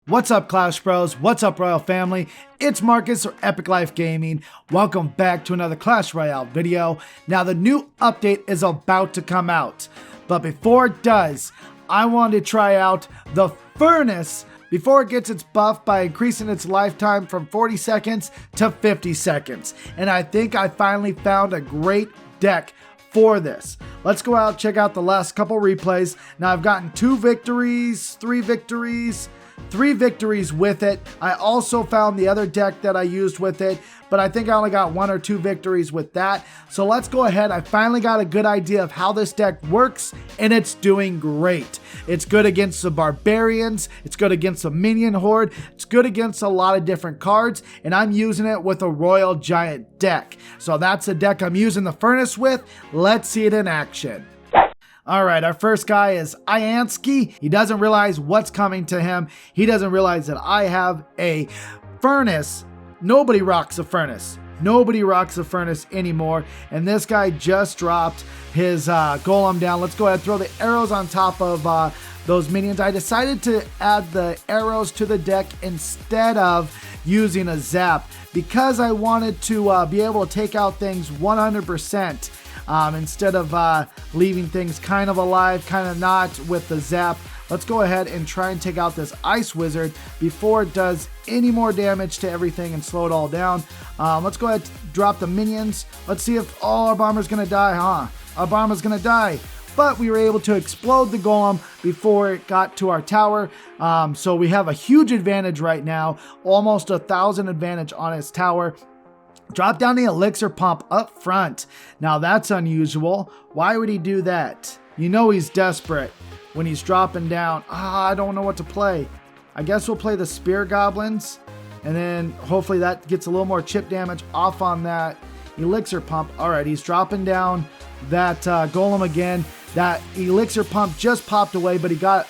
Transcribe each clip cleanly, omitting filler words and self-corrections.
What's up, Clash Bros? What's up, Royale family? It's Marcus or Epic Life Gaming. Welcome back to another Clash Royale video. Now, the new update is about to come out, but before it does, I want to try out the Furnace before it gets its buff by increasing its lifetime from 40 seconds to 50 seconds. And I think I finally found a great deck for this. Let's go out, check out the last couple replays. Now, I've gotten 2 victories, 3 victories, 3 victories with it. I also found the other deck that I used with it, but I think I only got 1 or 2 victories with that. So let's go ahead. I finally got a good idea of how this deck works, and it's doing great. It's good against the barbarians. It's good against the minion horde. It's good against a lot of different cards, and I'm using it with a Royal Giant deck. So that's the deck I'm using the Furnace with. Let's see it in action. All right, our first guy is Iansky. He doesn't realize what's coming to him. He doesn't realize that I have a Furnace. Nobody rocks a Furnace. Nobody rocks a Furnace anymore. And this guy just dropped his golem down. Let's go ahead and throw the arrows on top of those minions. I decided to add the arrows to the deck instead of using a zap because I wanted to be able to take out things 100%. Instead of leaving things kind of alive, kind of not with the zap. Let's go ahead and try and take out this Ice Wizard before it does any more damage to everything and slow it all down. Let's go ahead and drop the minions. Let's see if our bomber's going to die, huh? Our bomber's going to die. But we were able to explode the golem before it got to our tower. So we have a huge advantage right now. Almost 1,000 advantage on his tower. Drop down the elixir pump up front. Now that's unusual. Why would he do that? You know he's desperate when he's dropping down. I don't know what to play. I guess we'll play the spear goblins. And then hopefully that gets a little more chip damage off on that elixir pump. All right, he's dropping down that golem again. That elixir pump just popped away, but he got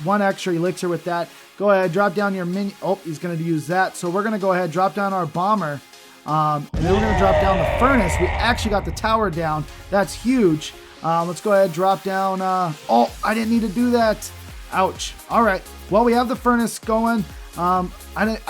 1 extra elixir with that. Go ahead, drop down your minion. Oh, he's going to use that. So we're going to go ahead, drop down our bomber. And then we're going to drop down the Furnace. We actually got the tower down. That's huge. Let's go ahead and drop down. Oh, I didn't need to do that. Ouch. All right. Well, we have the Furnace going. I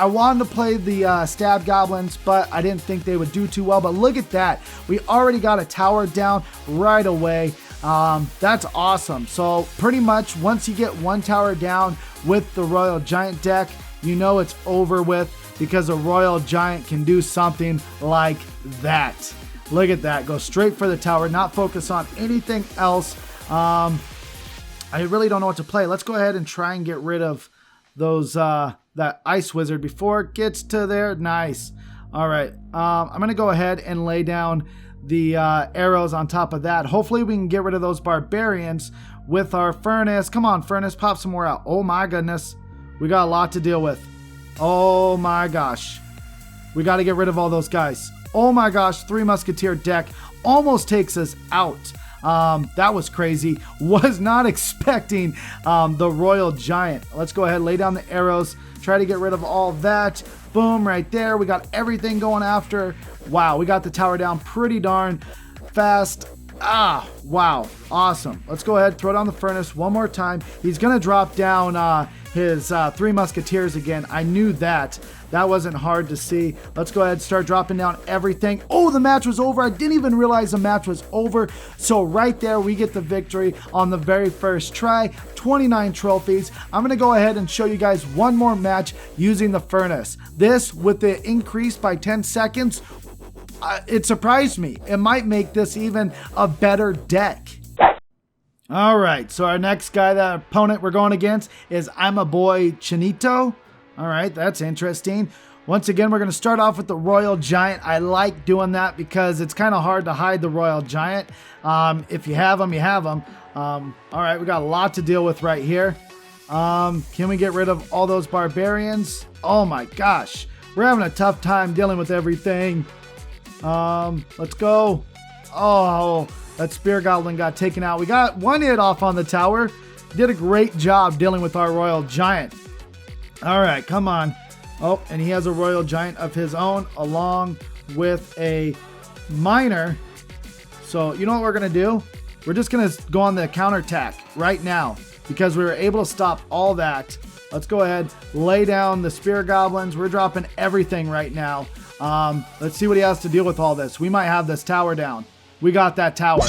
wanted to play the stab goblins, but I didn't think they would do too well. But look at that. We already got a tower down right away. That's awesome. So pretty much once you get 1 tower down with the Royal Giant deck, you know it's over with. Because a Royal Giant can do something like that. Look at that. Go straight for the tower, not focus on anything else. I really don't know what to play. Let's go ahead and try and get rid of those that Ice Wizard before it gets to there. Nice. All right. I'm going to go ahead and lay down the arrows on top of that. Hopefully we can get rid of those barbarians with our Furnace. Come on, Furnace. Pop some more out. Oh, my goodness. We got a lot to deal with. Oh my gosh. We got to get rid of all those guys. Oh my gosh. 3 Musketeer deck almost takes us out. That was crazy. Was not expecting the Royal Giant. Let's go ahead, lay down the arrows. Try to get rid of all that. Boom, right there. We got everything going after. Wow, we got the tower down pretty darn fast. Wow. Awesome. Let's go ahead, throw down the Furnace one more time. He's going to drop down his 3 Musketeers again. I knew that. That wasn't hard to see. Let's go ahead and start dropping down everything. Oh, the match was over. I didn't even realize the match was over. So right there, we get the victory on the very first try. 29 trophies. I'm going to go ahead and show you guys one more match using the Furnace. This, with the increase by 10 seconds, it surprised me. It might make this even a better deck. All right, so our next guy, that opponent we're going against is I'm a boy Chinito. All right, that's interesting. Once again, we're going to start off with the Royal Giant. I like doing that because it's kind of hard to hide the Royal Giant. If you have them, you have them. All right, we got a lot to deal with right here. Can we get rid of all those barbarians? Oh my gosh, we're having a tough time dealing with everything. Let's go. Oh, that Spear Goblin got taken out. We got 1 hit off on the tower. Did a great job dealing with our Royal Giant. All right, come on. Oh, and he has a Royal Giant of his own along with a Miner. So you know what we're going to do? We're just going to go on the counterattack right now because we were able to stop all that Let's go ahead, lay down the spear goblins. We're dropping everything right now. Let's see what he has to deal with all this. We might have this tower down. We got that tower.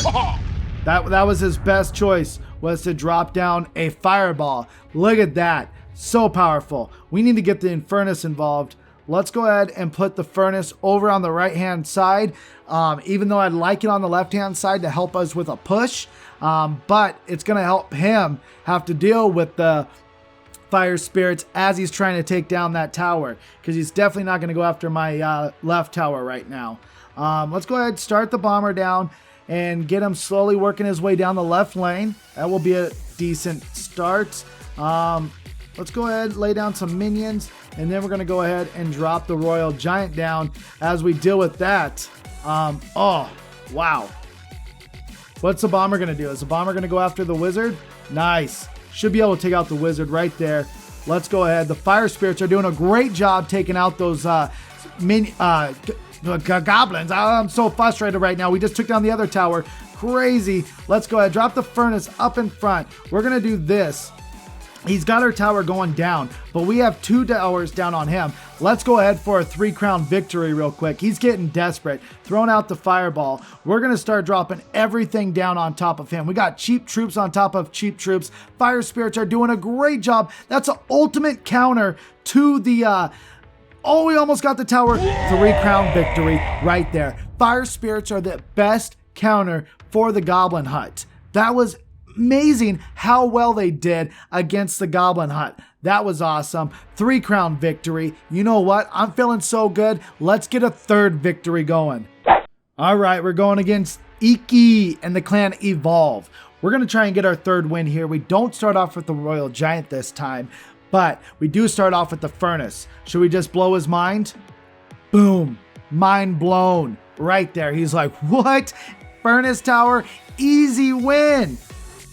That was his best choice, was to drop down a fireball. Look at that. So powerful. We need to get the Infernus involved. Let's go ahead and put the furnace over on the right-hand side, even though I'd like it on the left-hand side to help us with a push. But it's going to help him have to deal with the fire spirits as he's trying to take down that tower, because he's definitely not going to go after my left tower right now. Let's go ahead, start the bomber down and get him slowly working his way down the left lane. That will be a decent start. Let's go ahead, lay down some minions, and then we're going to go ahead and drop the Royal Giant down as we deal with that. Oh, wow. What's the bomber going to do? Is the bomber going to go after the wizard? Nice. Should be able to take out the wizard right there. Let's go ahead. The fire spirits are doing a great job taking out those goblins. I'm so frustrated right now. We just took down the other tower. Crazy. Let's go ahead. Drop the furnace up in front. We're going to do this. He's got our tower going down, but we have 2 towers down on him. Let's go ahead for a 3-crown victory real quick. He's getting desperate. Throwing out the fireball. We're going to start dropping everything down on top of him. We got cheap troops on top of cheap troops. Fire spirits are doing a great job. That's an ultimate counter to the... Oh, we almost got the tower. 3-crown victory right there. Fire spirits are the best counter for the goblin hut. That was amazing how well they did against the goblin hut. That was awesome. 3-crown victory. You know what? I'm feeling so good. Let's get a 3rd victory going. All right, we're going against Iki and the clan Evolve. We're going to try and get our 3rd win here. We don't start off with the Royal Giant this time, but we do start off with the furnace. Should we just blow his mind? Boom. Mind blown. Right there. He's like, what? Furnace tower? Easy win.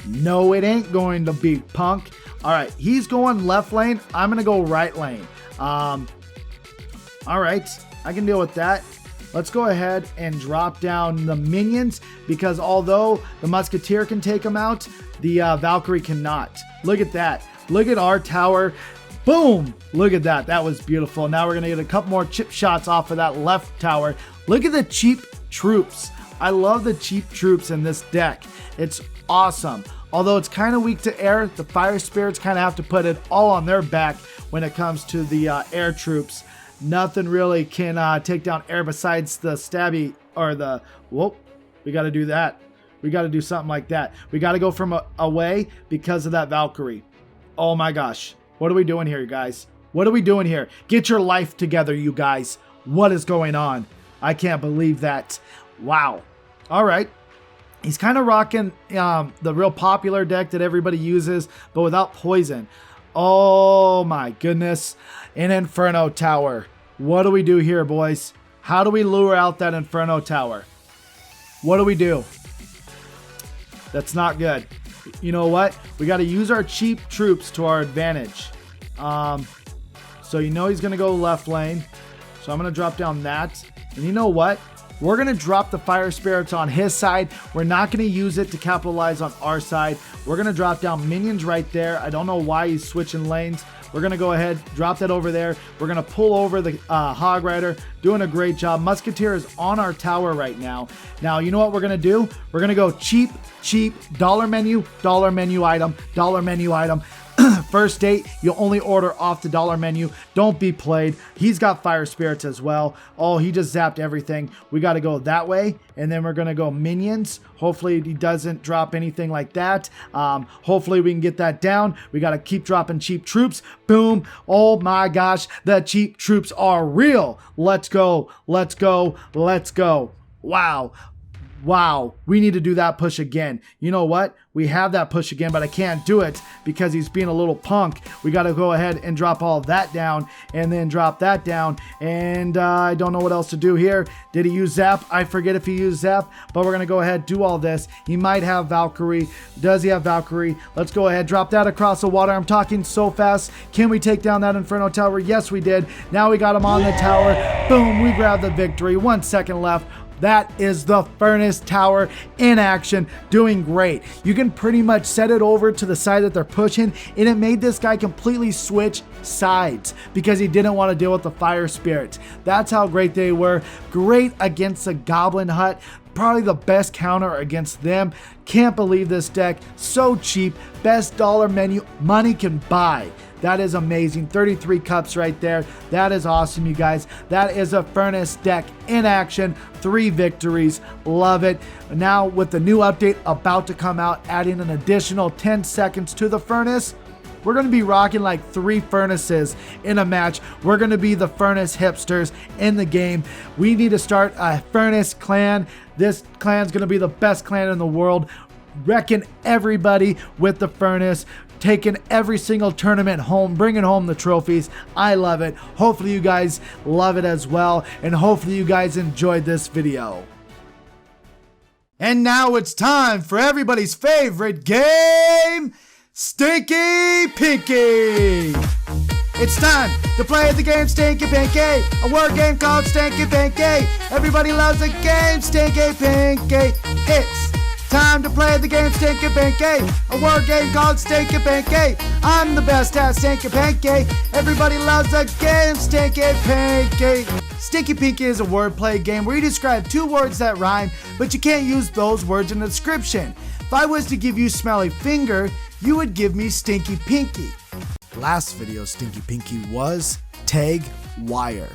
No, it ain't going to be, punk. All right, he's going left lane. I'm going to go right lane. All right, I can deal with that. Let's go ahead and drop down the minions, because although the Musketeer can take them out, the Valkyrie cannot. Look at that. Look at our tower. Boom. Look at that. That was beautiful. Now we're going to get a couple more chip shots off of that left tower. Look at the cheap troops. I love the cheap troops in this deck. It's awesome. Although it's kind of weak to air, the fire spirits kind of have to put it all on their back when it comes to the air troops. Nothing really can take down air besides the stabby or the... Whoop. We got to do that. We got to do something like that. We got to go from away because of that Valkyrie. Oh my gosh. What are we doing here, you guys? What are we doing here? Get your life together, you guys. What is going on? I can't believe that. Wow. All right. He's kind of rocking the real popular deck that everybody uses, but without poison. Oh my goodness. An Inferno Tower. What do we do here, boys? How do we lure out that Inferno Tower? What do we do? That's not good. You know what? We got to use our cheap troops to our advantage. So you know he's going to go left lane. So I'm going to drop down that. And you know what? We're going to drop the fire spirits on his side. We're not going to use it to capitalize on our side. We're going to drop down minions right there. I don't know why he's switching lanes. We're going to go ahead, drop that over there. We're going to pull over the Hog Rider. Doing a great job. Musketeer is on our tower right now. Now, you know what we're going to do? We're going to go cheap, dollar menu item, dollar menu item. First date, you only order off the dollar menu. Don't be played. He's got fire spirits as well. Oh, he just zapped everything. We got to go that way, and then we're going to go minions. Hopefully he doesn't drop anything like that. Hopefully we can get that down. We got to keep dropping cheap troops. Boom. Oh my gosh, the cheap troops are real. Let's go. Let's go. Let's go. Wow. Wow, we need to do that push again. You know what? We have that push again, but I can't do it because he's being a little punk. We got to go ahead and drop all of that down and then drop that down. And I don't know what else to do here. Did he use Zap? I forget if he used Zap, but we're going to go ahead do all this. He might have Valkyrie. Does he have Valkyrie? Let's go ahead. Drop that across the water. I'm talking so fast. Can we take down that Inferno Tower? Yes, we did. Now we got him on the tower. Boom, we grabbed the victory. 1 second left. That is the Furnace Tower in action, doing great. You can pretty much set it over to the side that they're pushing, and it made this guy completely switch sides because he didn't want to deal with the fire spirits. That's how great they were. Great against the Goblin Hut. Probably the best counter against them. Can't believe this deck. So cheap. Best dollar menu money can buy. That is amazing. 33 cups right there. That is awesome, you guys. That is a Furnace deck in action. 3 victories. Love it. Now with the new update about to come out, adding an additional 10 seconds to the Furnace, we're going to be rocking like 3 Furnaces in a match. We're going to be the Furnace hipsters in the game. We need to start a Furnace clan. This clan's going to be the best clan in the world. Wrecking everybody with the Furnace. Taking every single tournament home, bringing home the trophies. I love it. Hopefully you guys love it as well, and hopefully you guys enjoyed this video. And now it's time for everybody's favorite game, Stinky Pinky. It's time to play the game Stinky Pinky, a word game called Stinky Pinky. Everybody loves the game Stinky Pinky. It's time to play the game Stinky Pinky, a word game called Stinky Pinky. I'm the best at Stinky Pinky. Everybody loves the game Stinky Pinky. Stinky Pinky is a wordplay game where you describe 2 words that rhyme, but you can't use those words in the description. If I was to give you Smelly Finger, you would give me Stinky Pinky. Last video Stinky Pinky was tag wire,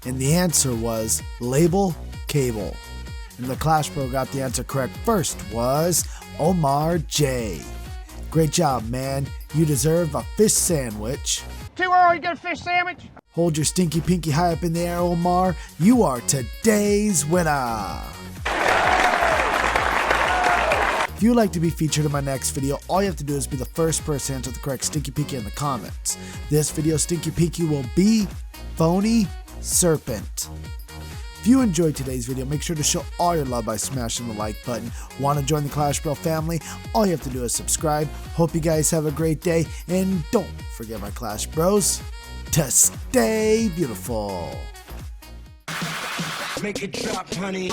and the answer was label cable. And the Clash Pro got the answer correct first was Omar J. Great job, man. You deserve a fish sandwich. Too early to get a fish sandwich? Hold your Stinky Pinky high up in the air, Omar. You are today's winner. If you'd like to be featured in my next video, all you have to do is be the first person to answer the correct Stinky Pinky in the comments. This video Stinky Pinky will be Phony Serpent. If you enjoyed today's video, make sure to show all your love by smashing the like button. Want to join the Clash Bro family? All you have to do is subscribe. Hope you guys have a great day, and don't forget, my Clash Bros, to stay beautiful. Make it drop, honey.